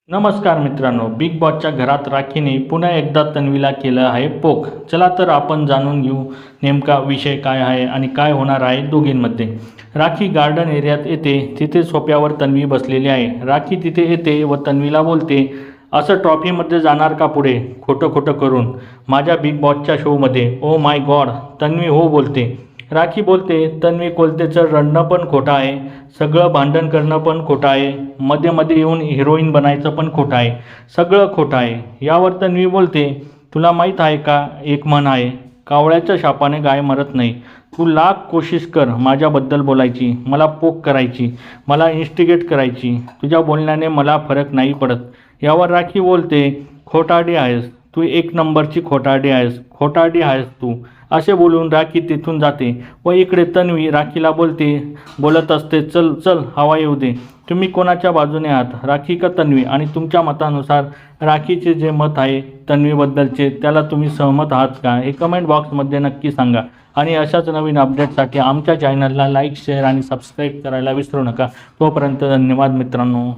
नमस्कार मित्रांनो, बिग बॉसच्या घरात राखीने पुन्हा एकदा तन्वीला केलं आहे पोक. चला तर आपण जाणून घेऊ नेमका विषय काय आहे आणि काय होणार आहे दोघींमध्ये. राखी गार्डन एरियात येते. तिथे सोफ्यावर तन्वी बसलेली आहे. राखी तिथे येते व तन्वीला बोलते, असं ट्रॉफीमध्ये जाणार का पुढे खोटं खोटं करून माझ्या बिग बॉसच्या शोमध्ये. Oh my God. तन्वी हो बोलते. राखी बोलते, तन्वी कोलतेचं रडणं पण खोटं आहे, सगळं भांडण करणं पण खोटं आहे, मध्ये मध्ये येऊन हिरोईन बनायचं पण खोटं आहे, सगळं खोटं आहे. यावर तन्वी बोलते, तुला माहीत आहे का एक म्हण आहे, कावळ्याच्या शापाने गाय मरत नाही. तू लाख कोशिश कर माझ्याबद्दल बोलायची, मला पोक करायची, मला इन्स्टिगेट करायची, तुझ्या बोलण्याने मला फरक नाही पडत. यावर राखी बोलते, खोटारडी आहेस तू, एक नंबरची खोटारडी आहेस, खोटारडी आहेस तू. असे बोलून राखी तिथून जाते व इकडे तन्वी राखीला बोलत असते, चल चल हवा येऊ दे. तुम्ही कोणाच्या बाजूने आहात, राखी का तन्वी? आणि तुमच्या मतानुसार राखीचे जे मत आहे तन्वीबद्दलचे त्याला तुम्ही सहमत आहात का, हे कमेंट बॉक्समध्ये नक्की सांगा. आणि अशाच नवीन अपडेटसाठी आमच्या चॅनलला लाईक, शेअर आणि सबस्क्राईब करायला विसरू नका. तोपर्यंत धन्यवाद मित्रांनो.